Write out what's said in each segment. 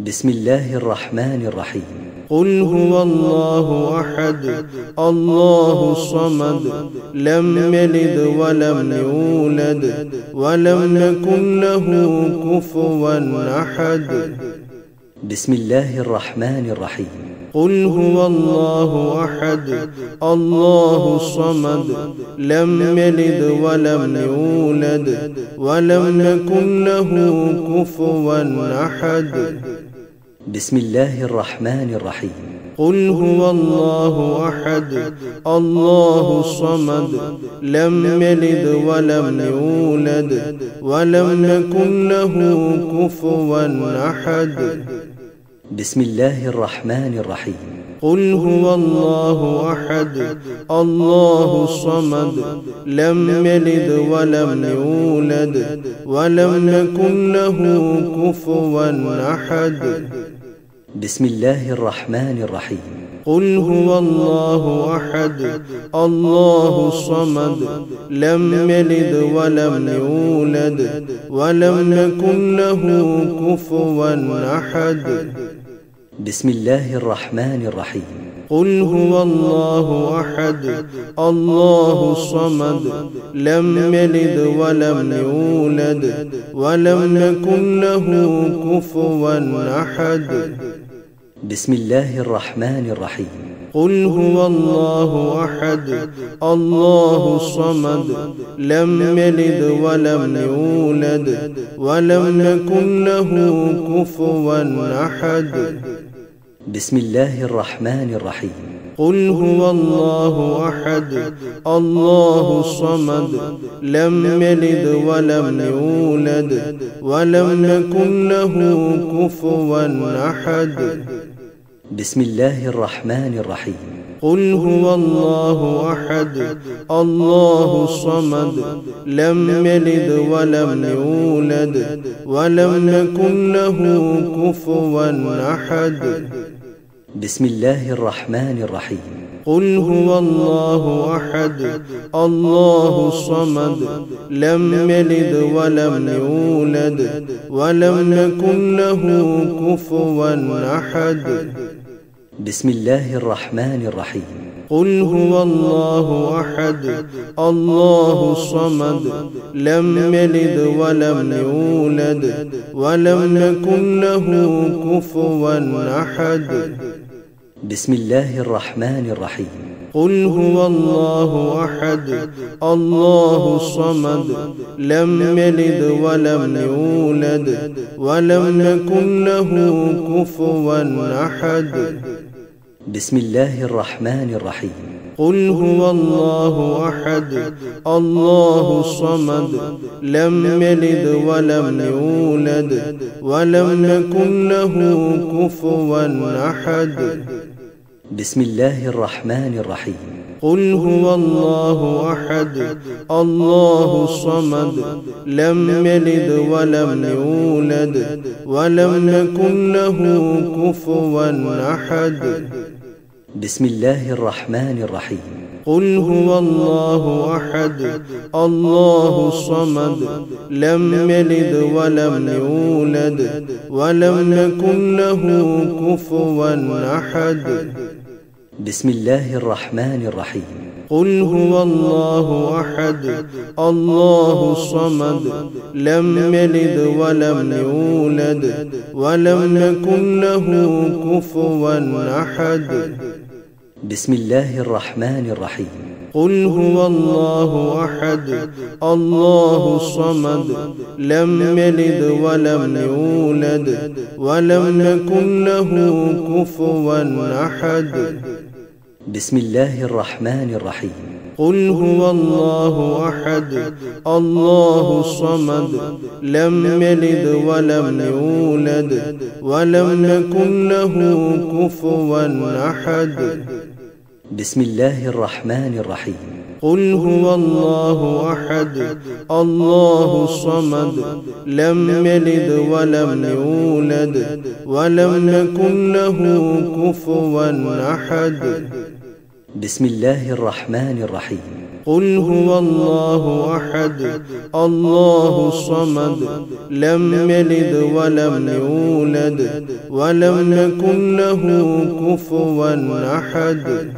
بسم الله الرحمن الرحيم. قل هو الله أحد الله الصمد لم يلد ولم يولد ولم يكن له كفوا أحد. بسم الله الرحمن الرحيم. قل هو الله أحد الله الصمد لم يلد ولم يولد ولم يكن له كفوا أحد. بسم الله الرحمن الرحيم. قل هو الله أحد الله الصمد لم يلد ولم يولد ولم يكن له كفوا أحد. بسم الله الرحمن الرحيم. قل هو الله أحد الله الصمد لم يلد ولم يولد ولم يكن له كفوا أحد. بسم الله الرحمن الرحيم. قل هو الله أحد الله الصمد لم يلد ولم يولد ولم يكن له كفوا أحد. بسم الله الرحمن الرحيم. قل هو الله أحد الله الصمد لم يلد ولم يولد ولم يكن له كفوا أحد. بسم الله الرحمن الرحيم. قل هو الله أحد الله الصمد لم يلد ولم يولد ولم يكن له كفوا أحد. بسم الله الرحمن الرحيم. قل هو الله أحد الله الصمد لم يلد ولم يولد ولم يكن له كفوا أحد. بسم الله الرحمن الرحيم. قل هو الله أحد الله الصمد لم يلد ولم يولد ولم يكن له كفوا أحد. بسم الله الرحمن الرحيم. قل هو الله أحد الله الصمد لم يلد ولم يولد ولم يكن له كفوا أحد. بسم الله الرحمن الرحيم. قل هو الله أحد الله الصمد لم يلد ولم يولد ولم يكن له كفوا أحد. بسم الله الرحمن الرحيم. قل هو الله أحد الله الصمد لم يلد ولم يولد ولم يكن له كفوا أحد. بسم الله الرحمن الرحيم. قل هو الله أحد الله الصمد لم يلد ولم يولد ولم يكن له كفوا أحد. بسم الله الرحمن الرحيم. قل هو الله أحد الله الصمد لم يلد ولم يولد ولم يكن له كفوا أحد. بسم الله الرحمن الرحيم. قل هو الله أحد الله الصمد لم يلد ولم يولد ولم يكن له كفوا أحد. بسم الله الرحمن الرحيم. قل هو الله أحد الله الصمد لم يلد ولم يولد ولم يكن له كفوا أحد. بسم الله الرحمن الرحيم. قل هو الله أحد الله الصمد لم يلد ولم يولد ولم يكن له كفوا أحد. بسم الله الرحمن الرحيم. قل هو الله أحد الله الصمد لم يلد ولم يولد ولم يكن له كفوا أحد. بسم الله الرحمن الرحيم. قل هو الله أحد الله الصمد لم يلد ولم يولد ولم يكن له كفوا أحد. بسم الله الرحمن الرحيم. قل هو الله أحد الله الصمد لم يلد ولم يولد ولم يكن له كفوا أحد.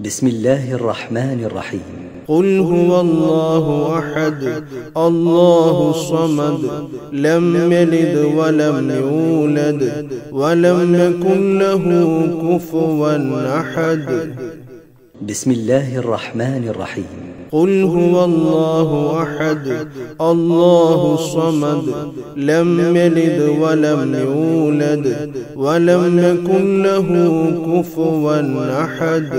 بسم الله الرحمن الرحيم. قل هو الله أحد الله الصمد لم يلد ولم يولد ولم يكن له كفوا أحد. بسم الله الرحمن الرحيم. قل هو الله أحد الله الصمد لم يلد ولم يولد ولم يكن له كفوا أحد.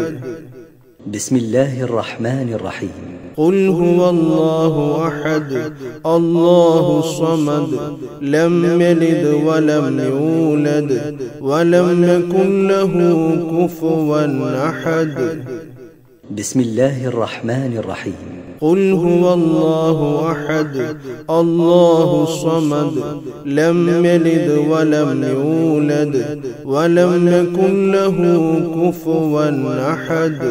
بسم الله الرحمن الرحيم. قل هو الله أحد الله الصمد لم يلد ولم يولد ولم يكن له كفوا أحد. بسم الله الرحمن الرحيم. قل هو الله أحد الله الصمد لم يلد ولم يولد ولم يكن له كفوا أحد.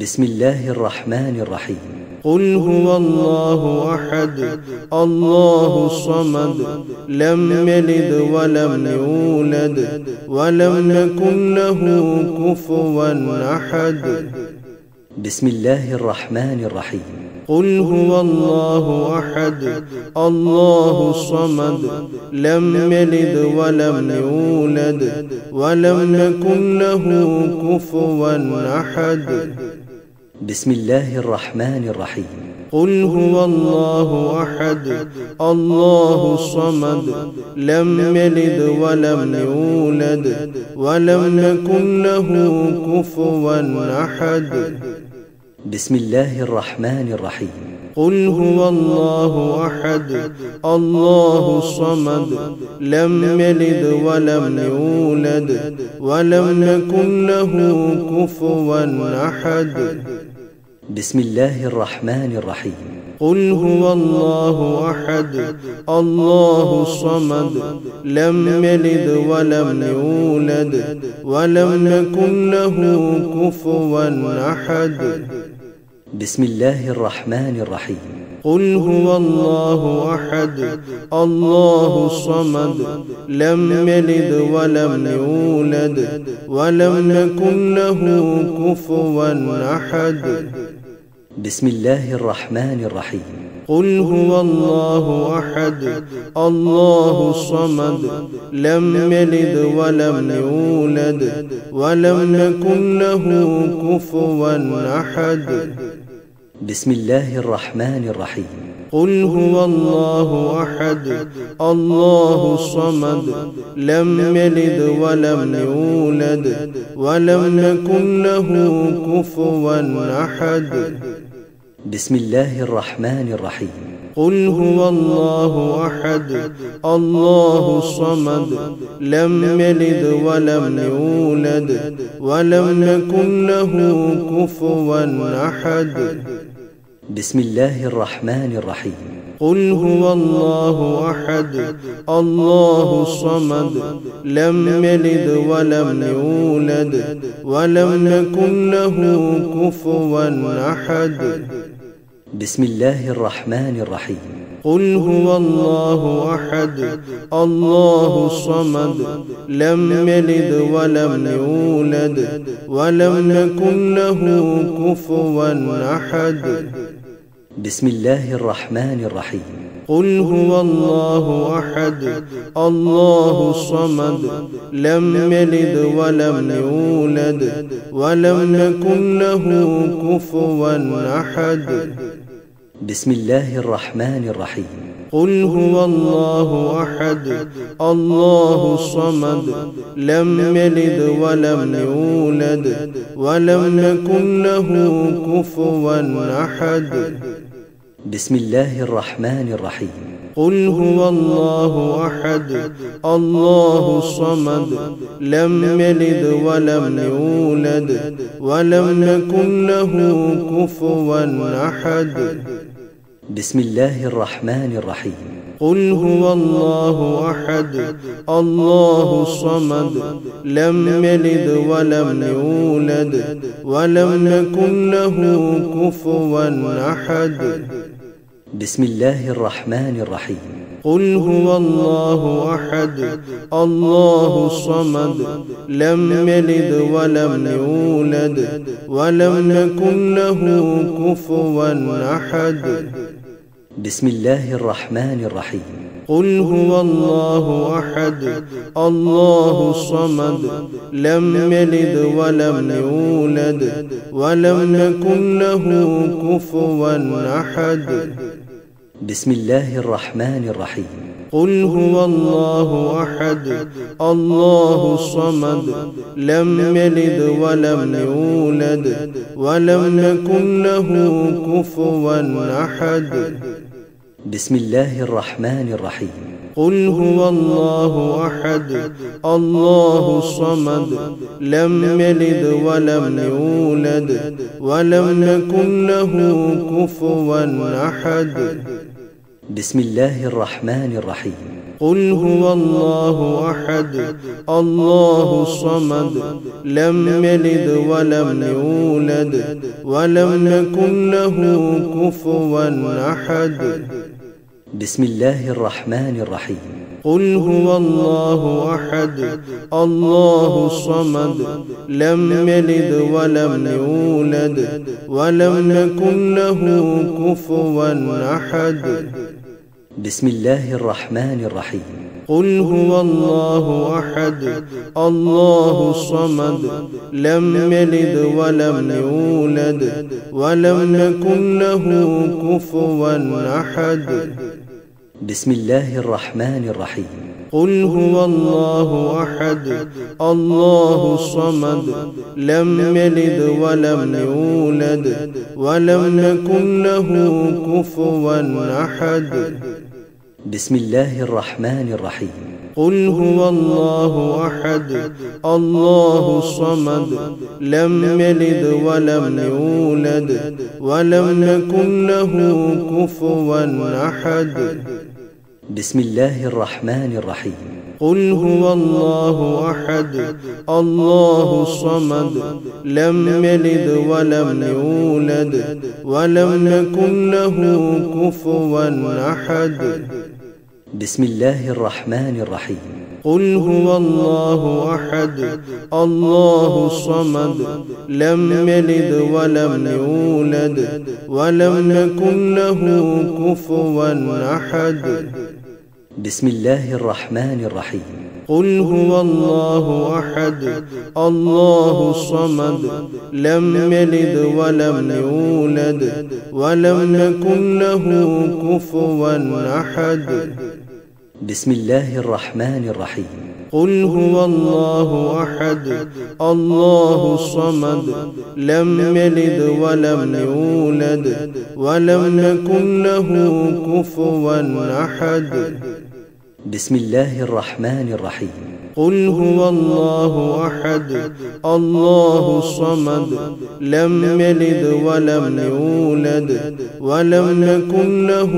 بسم الله الرحمن الرحيم. قل هو الله أحد الله الصمد لم يلد ولم يولد ولم يكن له كفوا أحد. بسم الله الرحمن الرحيم. قل هو الله أحد الله الصمد لم يلد ولم يولد ولم يكن له كفوا أحد. بسم الله الرحمن الرحيم. قل هو الله أحد الله الصمد لم يلد ولم يولد ولم يكن له كفوا أحد. بسم الله الرحمن الرحيم. قل هو الله أحد الله الصمد لم يلد ولم يولد ولم يكن له كفوا أحد. بسم الله الرحمن الرحيم. قل هو الله أحد الله الصمد لم يلد ولم يولد ولم يكن له كفوا أحد. بسم الله الرحمن الرحيم. قل هو الله أحد الله الصمد لم يلد ولم يولد ولم يكن له كفوا أحد. بسم الله الرحمن الرحيم. قل هو الله أحد الله الصمد لم يلد ولم يولد ولم يكن له كفوا أحد. بسم الله الرحمن الرحيم. قل هو الله أحد الله الصمد لم يلد ولم يولد ولم يكن له كفوا أحد. بسم الله الرحمن الرحيم. قل هو الله أحد الله الصمد لم يلد ولم يولد ولم يكن له كفوا أحد. بسم الله الرحمن الرحيم. قل هو الله أحد الله الصمد لم يلد ولم يولد ولم يكن له كفوا أحد. بسم الله الرحمن الرحيم. قل هو الله أحد الله الصمد لم يلد ولم يولد ولم يكن له كفوا أحد. بسم الله الرحمن الرحيم. قل هو الله أحد الله الصمد لم يلد ولم يولد ولم يكن له كفوا أحد. بسم الله الرحمن الرحيم. قل هو الله أحد الله الصمد لم يلد ولم يولد ولم يكن له كفوا أحد. بسم الله الرحمن الرحيم. قل هو الله أحد الله الصمد لم يلد ولم يولد ولم يكن له كفوا أحد. بسم الله الرحمن الرحيم قل هو الله أحد الله الصمد لم يلد ولم يولد ولم يكن له كفوا أحد بسم الله الرحمن الرحيم قل هو الله أحد الله الصمد لم يلد ولم يولد ولم يكن له كفوا أحد بسم الله الرحمن الرحيم قل هو الله أحد الله الصمد لم يلد ولم يولد ولم يكن له كفوا أحد بسم الله الرحمن الرحيم قل هو الله أحد الله الصمد لم يلد ولم يولد ولم يكن له كفوا أحد بسم الله الرحمن الرحيم قل هو الله أحد الله الصمد لم يلد ولم يولد ولم يكن له كفوا أحد بسم الله الرحمن الرحيم قل هو الله أحد الله الصمد لم يلد ولم يولد ولم يكن له كفوا أحد بسم الله الرحمن الرحيم قل هو الله أحد الله الصمد لم يلد ولم يولد ولم يكن له كفوا أحد بسم الله الرحمن الرحيم قل هو الله أحد الله الصمد لم يلد ولم يولد ولم يكن له كفوا أحد بسم الله الرحمن الرحيم قل هو الله أحد الله الصمد لم يلد ولم يولد ولم يكن له كفوا أحد بسم الله الرحمن الرحيم قل هو الله أحد الله الصمد لم يلد ولم يولد ولم يكن له كفوا أحد بسم الله الرحمن الرحيم قل هو الله أحد الله الصمد لم يلد ولم يولد ولم يكن له كفوا أحد بسم الله الرحمن الرحيم قل هو الله أحد الله الصمد لم يلد ولم يولد ولم يكن له كفوا أحد بسم الله الرحمن الرحيم قل هو الله أحد الله الصمد لم يلد ولم يولد ولم يكن له كفوا أحد بسم الله الرحمن الرحيم قل هو الله أحد الله الصمد لم يلد ولم يولد ولم يكن له كفوا أحد بسم الله الرحمن الرحيم قل هو الله أحد الله الصمد لم يلد ولم يولد ولم يكن له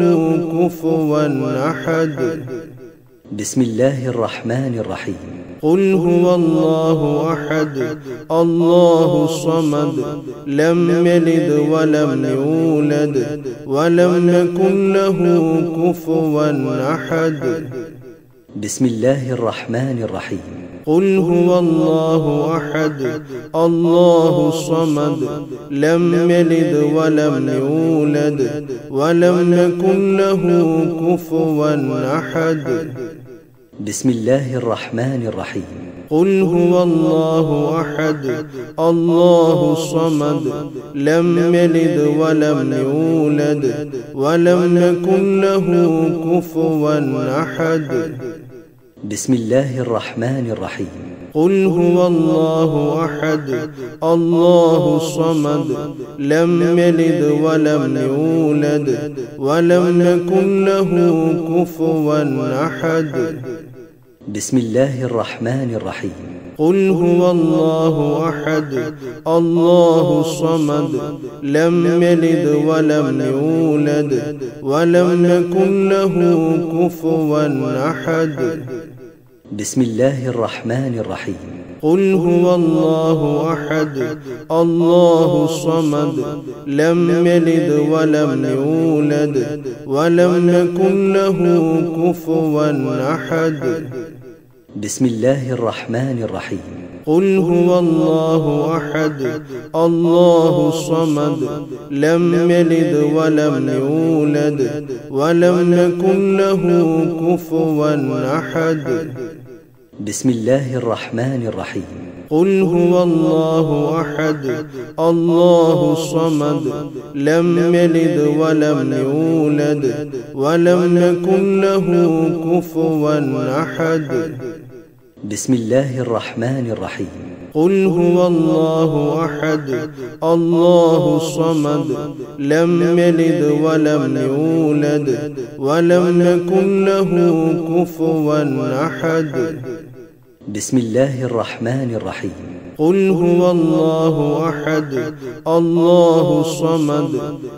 كفوا أحد بسم الله الرحمن الرحيم قل هو الله أحد الله الصمد لم يلد ولم يولد ولم يكن له كفوا أحد بسم الله الرحمن الرحيم قل هو الله أحد الله الصمد لم يلد ولم يولد ولم يكن له كفوا أحد بسم الله الرحمن الرحيم قل هو الله أحد الله الصمد لم يلد ولم يولد ولم يكن له كفوا أحد بسم الله الرحمن الرحيم قل هو الله أحد الله الصمد لم يلد ولم يولد ولم يكن له كفوا أحد بسم الله الرحمن الرحيم قل هو الله أحد الله الصمد لم يلد ولم يولد ولم يكن له كفوا أحد. بسم الله الرحمن الرحيم. قل هو الله أحد الله الصمد لم يلد ولم يولد ولم يكن له كفوا أحد. بسم الله الرحمن الرحيم. قل هو الله أحد الله الصمد لم يلد ولم يولد ولم يكن له كفوا أحد. بسم الله الرحمن الرحيم. قل هو الله أحد الله الصمد لم يلد ولم يولد ولم يكن له كفوا أحد. بسم الله الرحمن الرحيم. قل هو الله أحد الله الصمد لم يلد ولم يولد ولم يكن له كفوا أحد. بسم الله الرحمن الرحيم. قل هو الله أحد الله الصمد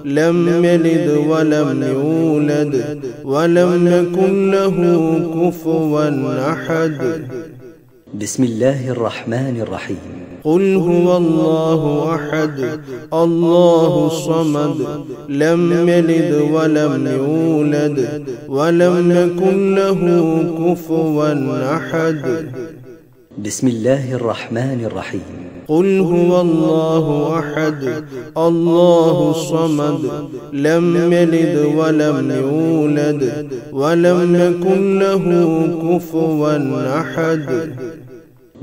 لم يلد ولم يولد ولم يكن له كفوا أحد. بسم الله الرحمن الرحيم. قل هو الله أحد الله الصمد لم يلد ولم يولد ولم يكن له كفوا أحد. بسم الله الرحمن الرحيم. قل هو الله أحد الله الصمد لم يلد ولم يولد ولم يكن له كفوا أحد.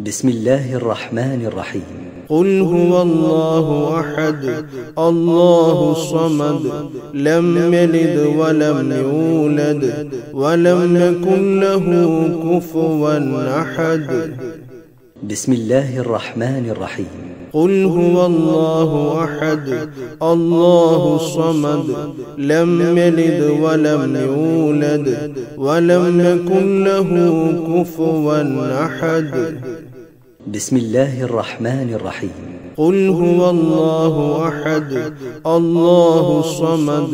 بسم الله الرحمن الرحيم. قل هو الله أحد الله الصمد لم يلد ولم يولد ولم يكن له كفوا أحد. بسم الله الرحمن الرحيم. قل هو الله أحد الله الصمد لم يلد ولم يولد ولم يكن له كفوا أحد. بسم الله الرحمن الرحيم. قل هو الله أحد الله الصمد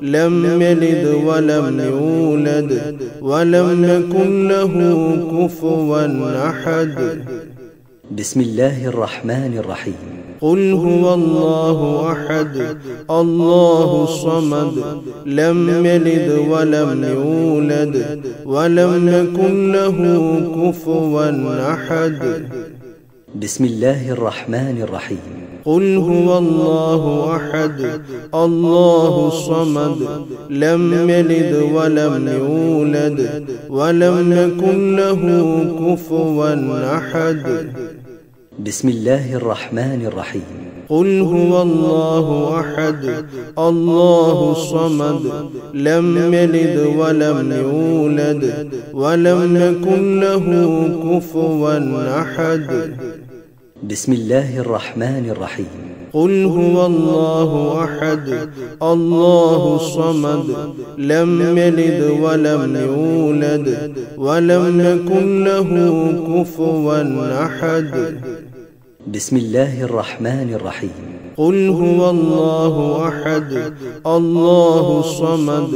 لم يلد ولم يولد ولم يكن له كفوا أحد. بسم الله الرحمن الرحيم. قل هو الله أحد الله الصمد لم يلد ولم يولد ولم يكن له كفوا أحد. بسم الله الرحمن الرحيم. قل هو الله أحد الله الصمد لم يلد ولم يولد ولم يكن له كفوا أحد. بسم الله الرحمن الرحيم. قل هو الله أحد الله الصمد لم يلد ولم يولد ولم يكن له كفوا أحد. بسم الله الرحمن الرحيم. قل هو الله أحد الله الصمد لم يلد ولم يولد ولم يكن له كفوا أحد. بسم الله الرحمن الرحيم. قل هو الله أحد الله الصمد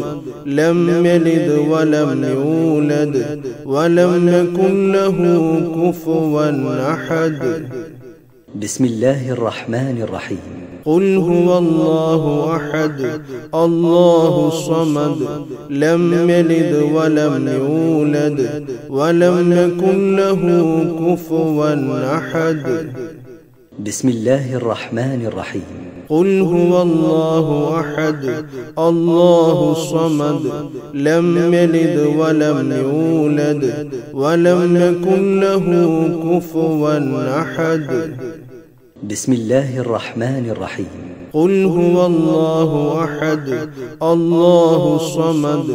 لم يلد ولم يولد ولم يكن له كفوا أحد. بسم الله الرحمن الرحيم. قل هو الله أحد الله الصمد لم يلد ولم يولد ولم يكن له كفوا أحد. بسم الله الرحمن الرحيم. قل هو الله أحد الله الصمد لم يلد ولم يولد ولم يكن له كفوا أحد. بسم الله الرحمن الرحيم. قل هو الله أحد الله الصمد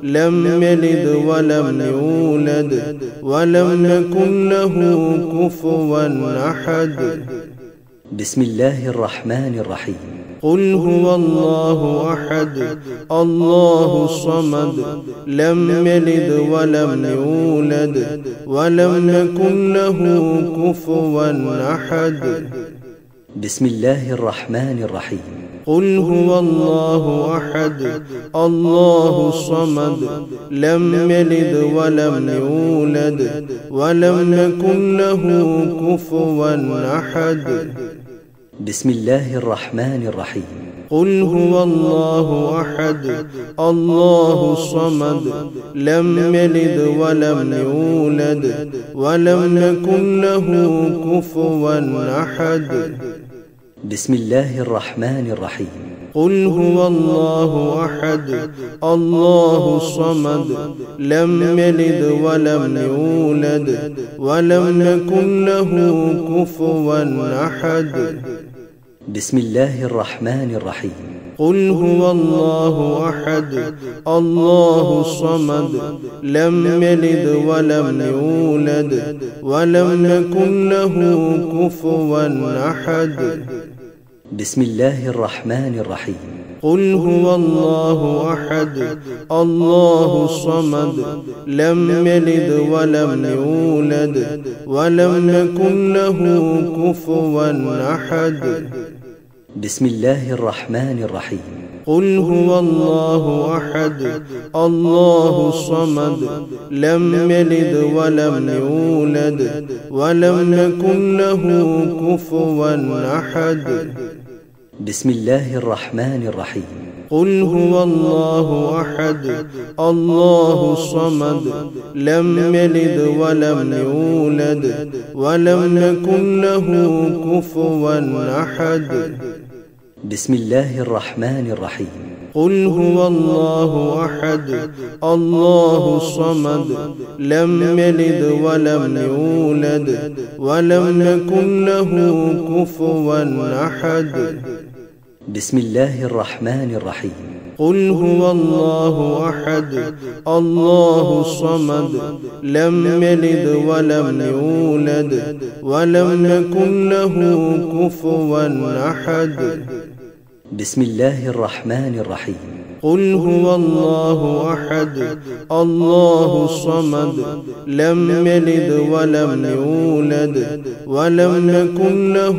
لم يلد ولم يولد ولم يكن له كفوا أحد. بسم الله الرحمن الرحيم. قل هو الله أحد الله الصمد لم يلد ولم يولد ولم يكن له كفوا أحد. بسم الله الرحمن الرحيم. قل هو الله أحد الله الصمد لم يلد ولم يولد ولم يكن له كفوا أحد. بسم الله الرحمن الرحيم. قل هو الله أحد الله الصمد لم يلد ولم يولد ولم يكن له كفوا أحد. بسم الله الرحمن الرحيم. قل هو الله أحد الله الصمد لم يلد ولم يولد ولم يكن له كفوا أحد. بسم الله الرحمن الرحيم. قل هو الله أحد الله الصمد لم يلد ولم يولد ولم يكن له كفوا أحد. بسم الله الرحمن الرحيم. قل هو الله أحد الله الصمد لم يلد ولم يولد ولم يكن له كفوا أحد. بسم الله الرحمن الرحيم. قل هو الله أحد الله الصمد لم يلد ولم يولد ولم يكن له كفوا أحد. بسم الله الرحمن الرحيم. قل هو الله أحد الله الصمد لم يلد ولم يولد ولم يكن له كفوا أحد. بسم الله الرحمن الرحيم. قل هو الله أحد الله الصمد لم يلد ولم يولد ولم يكن له كفوا أحد. بسم الله الرحمن الرحيم. قل هو الله أحد الله الصمد لم يلد ولم يولد ولم يكن له كفوا أحد. بسم الله الرحمن الرحيم. قل هو الله أحد الله الصمد لم يلد ولم يولد ولم يكن له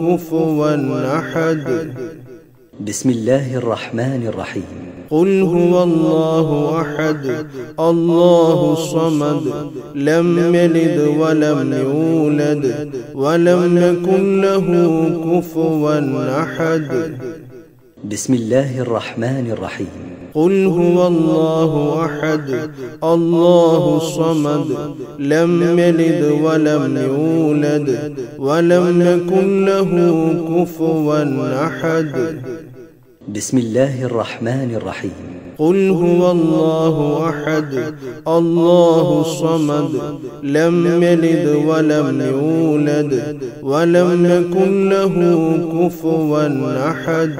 كفوا أحد. بسم الله الرحمن الرحيم. قل هو الله أحد الله الصمد لم يلد ولم يولد ولم يكن له كفوا أحد. بسم الله الرحمن الرحيم. قل هو الله أحد الله الصمد لم يلد ولم يولد ولم يكن له كفوا أحد. بسم الله الرحمن الرحيم. قل هو الله أحد الله الصمد لم يلد ولم يولد ولم يكن له كفوا أحد.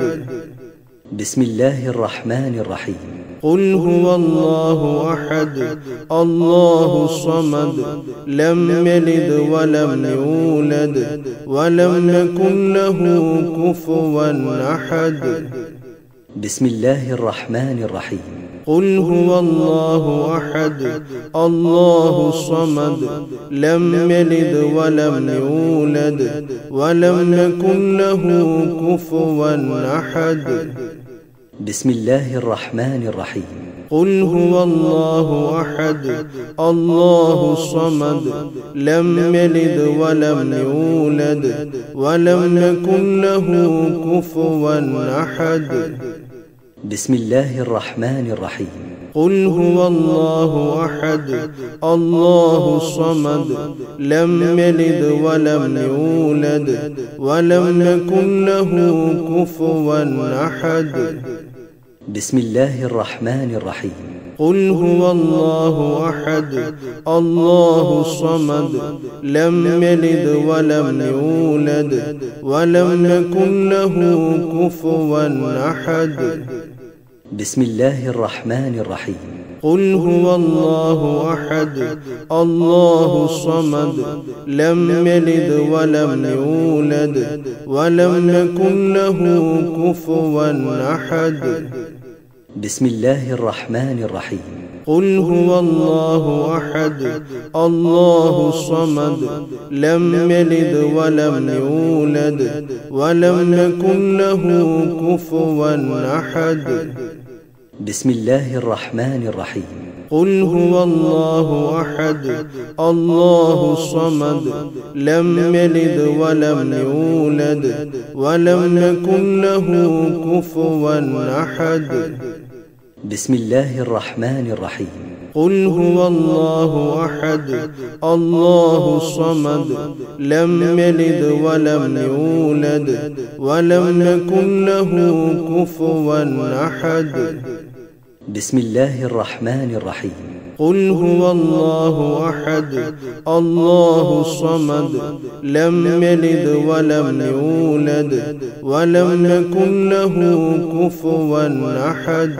بسم الله الرحمن الرحيم. قل هو الله أحد الله الصمد لم يلد ولم يولد ولم يكن له كفوا أحد. بسم الله الرحمن الرحيم. قل هو الله أحد الله الصمد لم يلد ولم يولد ولم يكن له كفوا أحد. بسم الله الرحمن الرحيم. قل هو الله أحد الله الصمد لم يلد ولم يولد ولم يكن له كفوا أحد. بسم الله الرحمن الرحيم. قل هو الله أحد الله الصمد لم يلد ولم يولد ولم يكن له كفوا أحد. بسم الله الرحمن الرحيم. قل هو الله أحد الله الصمد لم يلد ولم يولد ولم يكن له كفوا أحد. بسم الله الرحمن الرحيم. قل هو الله أحد الله الصمد لم يلد ولم يولد ولم يكن له كفوا أحد. بسم الله الرحمن الرحيم. قل هو الله أحد الله الصمد لم يلد ولم يولد ولم يكن له كفوا أحد. بسم الله الرحمن الرحيم. قل هو الله أحد الله الصمد لم يلد ولم يولد ولم يكن له كفوا أحد. بسم الله الرحمن الرحيم. قل هو الله أحد الله الصمد لم يلد ولم يولد ولم يكن له كفوا أحد. بسم الله الرحمن الرحيم. قل هو الله أحد الله الصمد لم يلد ولم يولد ولم يكن له كفوا أحد.